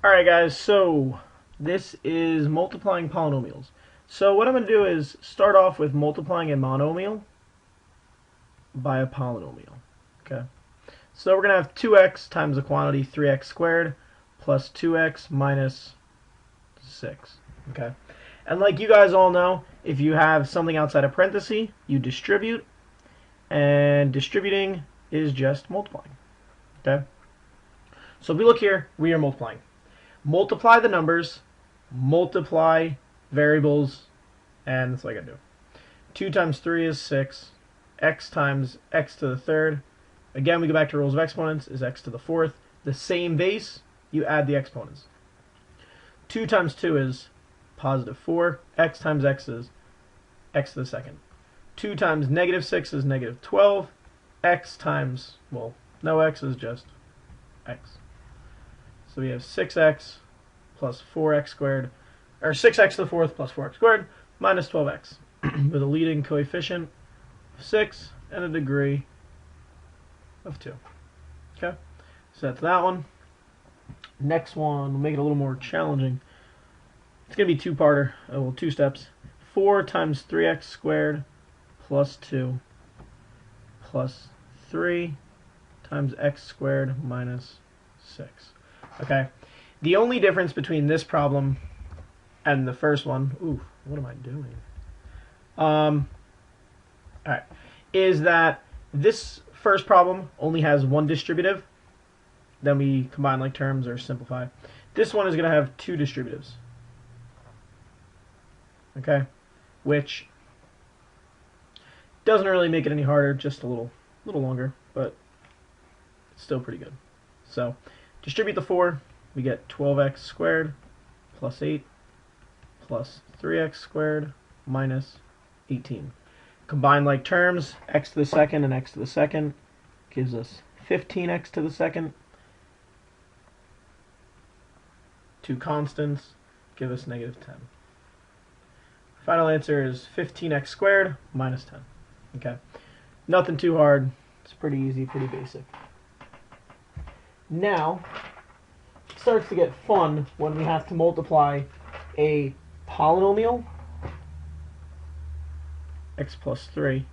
Alright guys, so this is multiplying polynomials. So what I'm going to do is start off with multiplying a monomial by a polynomial. Okay. So we're going to have 2x times the quantity 3x squared plus 2x minus 6. Okay. And like you guys all know, if you have something outside a parenthesis, you distribute, and distributing is just multiplying. Okay. So if we look here, we are multiplying. Multiply the numbers, multiply variables, and that's what I gotta do. 2 times 3 is 6. X times x to the third. Again, we go back to rules of exponents, is x to the fourth. The same base, you add the exponents. 2 times 2 is positive 4. X times x is x to the second. 2 times negative 6 is negative 12. X times, well, no x is just x. So we have 6x plus 4x squared, or 6x to the fourth plus 4x squared minus 12x, with a leading coefficient of 6 and a degree of 2. Okay, so that's that one. Next one, we'll make it a little more challenging. It's going to be two-parter, well, 2 steps. 4 times 3x squared plus 2 plus 3 times x squared minus 6. Okay, the only difference between this problem and the first one, ooh, what am I doing? Alright, is that this first problem only has one distributive. Then we combine like terms or simplify. This one is going to have 2 distributives. Okay, which doesn't really make it any harder, just a little longer, but it's still pretty good. So distribute the 4, we get 12x squared plus 8 plus 3x squared minus 18. Combine like terms, x to the second and x to the second gives us 15x to the second. 2 constants give us negative 10. Final answer is 15x squared minus 10. Okay, nothing too hard. It's pretty easy, pretty basic. Now, it starts to get fun when we have to multiply a polynomial, x plus 3,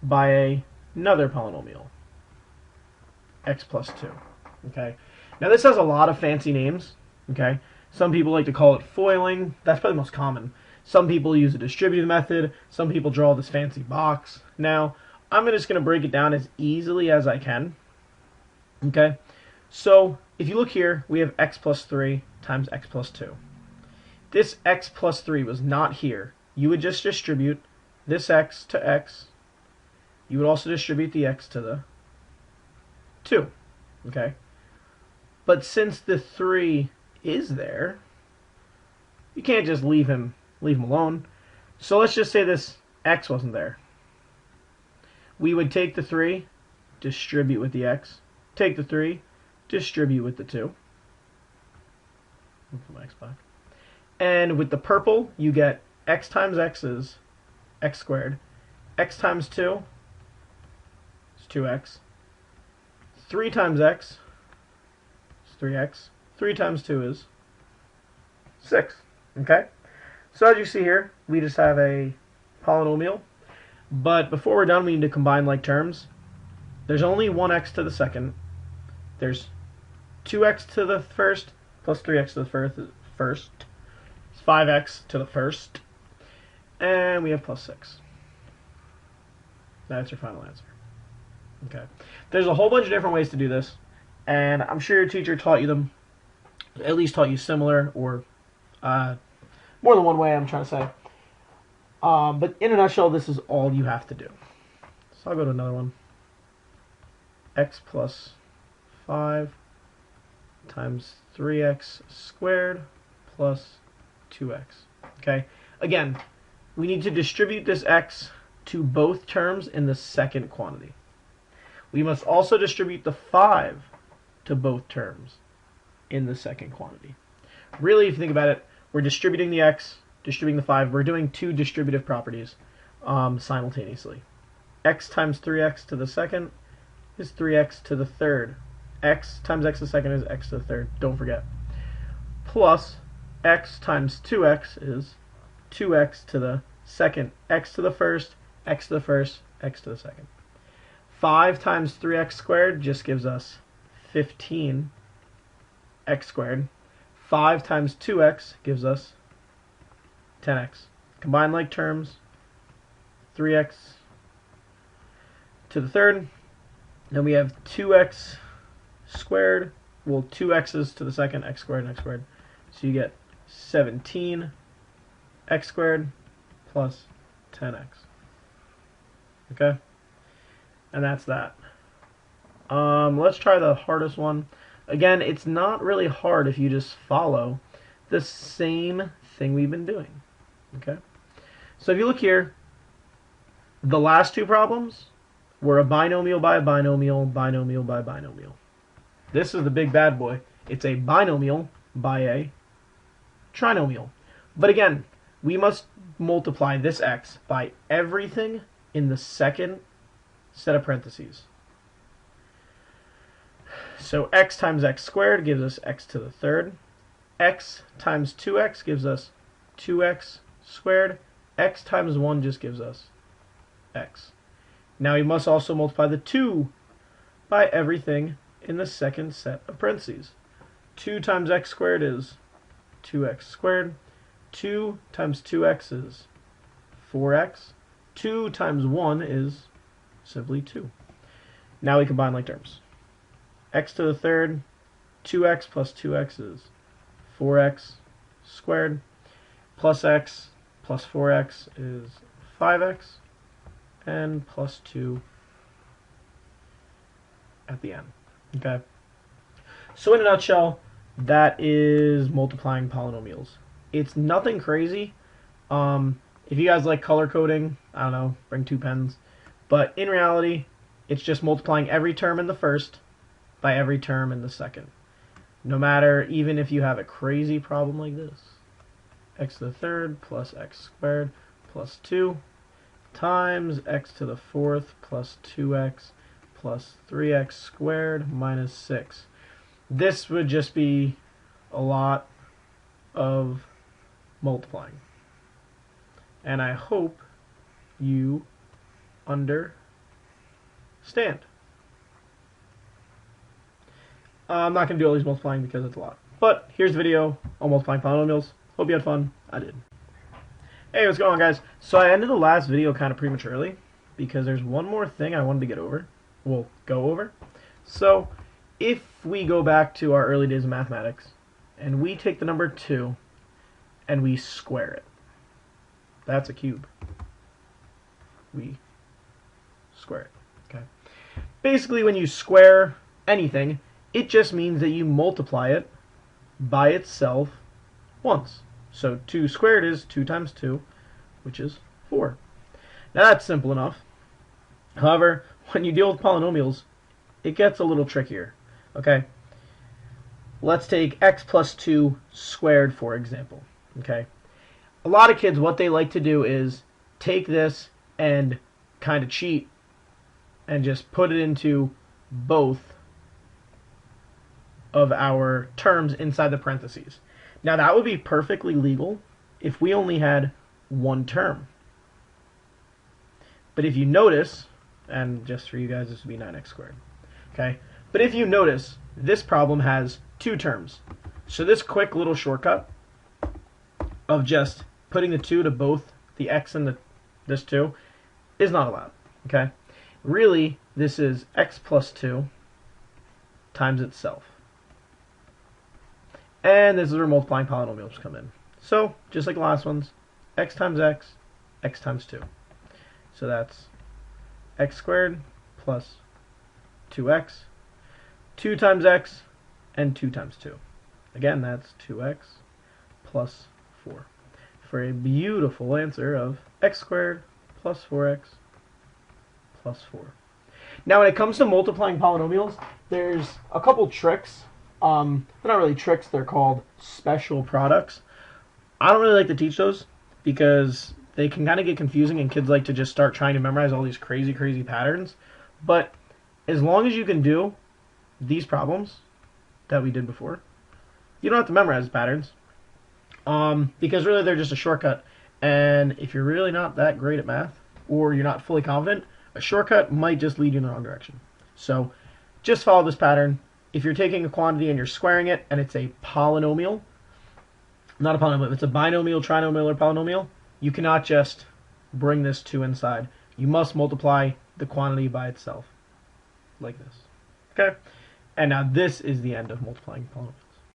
by another polynomial, x plus 2. Okay, now this has a lot of fancy names. Okay, some people like to call it foiling. That's probably the most common. Some people use a distributive method. Some people draw this fancy box. Now, I'm just going to break it down as easily as I can. Okay, so if you look here, we have x plus 3 times x plus 2. This x plus 3 was not here. You would just distribute this x to x. You would also distribute the x to the 2. Okay, but since the 3 is there, you can't just leave him alone. So let's just say this x wasn't there. We would take the 3, distribute with the x. Take the 3, distribute with the 2. Put my x back. And with the purple, you get x times x is x squared. X times 2 is 2x. 3 times x is 3x. 3 times 2 is 6. Okay? So as you see here, we just have a polynomial. But before we're done, we need to combine like terms. There's only 1x to the second. There's 2x to the first plus 3x to the first. It's 5x to the first. And we have plus 6. That's your final answer. Okay. There's a whole bunch of different ways to do this. And I'm sure your teacher taught you them. At least taught you similar or more than one way, I'm trying to say. But in a nutshell, this is all you have to do. So I'll go to another one. X plus 5 times 3x squared plus 2x. Okay. Again, we need to distribute this x to both terms in the second quantity. We must also distribute the 5 to both terms in the second quantity. Really, if you think about it, we're distributing the x, distributing the 5. We're doing 2 distributive properties simultaneously. X times 3x to the second is 3x to the third. X times x to the second is x to the third. Don't forget. plus x times 2x is 2x to the second, x to the first, x to the first, x to the second. 5 times 3x squared just gives us 15x squared. 5 times 2x gives us 10x. Combine like terms, 3x to the third. Then we have 2x squared, well, 2x's to the second, x squared and x squared. So you get 17x squared plus 10x. Okay? And that's that. Let's try the hardest one. Again, it's not really hard if you just follow the same thing we've been doing. Okay? So if you look here, the last two problems were a binomial by a binomial, binomial by binomial. This is the big bad boy. It's a binomial by a trinomial. But again, we must multiply this x by everything in the second set of parentheses. So x times x squared gives us x to the third. X times 2x gives us 2x squared. X times 1 just gives us x. Now we must also multiply the 2 by everything in the second set of parentheses. 2 times x squared is 2x squared. 2 times 2x is 4x. 2 times 1 is simply 2. Now we combine like terms. X to the third, 2x plus 2x is 4x squared, plus x plus 4x is 5x, and plus 2 at the end. Okay. So in a nutshell, that is multiplying polynomials. It's nothing crazy. If you guys like color coding, I don't know, bring 2 pens. But in reality, it's just multiplying every term in the first by every term in the second. No matter, even if you have a crazy problem like this. X to the third plus x squared plus 2 times x to the fourth plus 2x plus 3x squared minus 6. This would just be a lot of multiplying. And I hope you understand. I'm not going to do all these multiplying because it's a lot. But here's the video on multiplying polynomials. Hope you had fun. I did. Hey, what's going on, guys? So I ended the last video kind of prematurely because there's one more thing I wanted to get over. We'll go over. So if we go back to our early days of mathematics and we take the number 2 and we square it, that's a cube. We square it. Okay. Basically, when you square anything, it just means that you multiply it by itself once. So 2 squared is 2 times 2, which is 4. Now that's simple enough. However, when you deal with polynomials, it gets a little trickier. Okay? Let's take x plus 2 squared, for example. Okay? A lot of kids, what they like to do is take this and kind of cheat and just put it into both of our terms inside the parentheses. Now that would be perfectly legal if we only had one term. But if you notice, and just for you guys this would be 9x squared. Okay? But if you notice, this problem has 2 terms. So this quick little shortcut of just putting the 2 to both the x and this 2 is not allowed. Okay? Really, this is x plus 2 times itself. And this is where multiplying polynomials come in. So, just like the last ones, x times x, x times 2. So that's x squared plus 2x, 2 times x, and 2 times 2. Again, that's 2x plus 4. For a beautiful answer of x squared plus 4x plus 4. Now, when it comes to multiplying polynomials, there's a couple tricks. They're not really tricks, they're called special products. I don't really like to teach those because they can kind of get confusing and kids like to just start trying to memorize all these crazy patterns. But as long as you can do these problems that we did before, You don't have to memorize patterns because really they're just a shortcut. And if you're really not that great at math or you're not fully confident, a shortcut might just lead you in the wrong direction. So just follow this pattern. If you're taking a quantity and you're squaring it and it's a polynomial, not a polynomial, if it's a binomial, trinomial, or polynomial, you cannot just bring this 2 inside. You must multiply the quantity by itself, like this. Okay? And now this is the end of multiplying polynomials.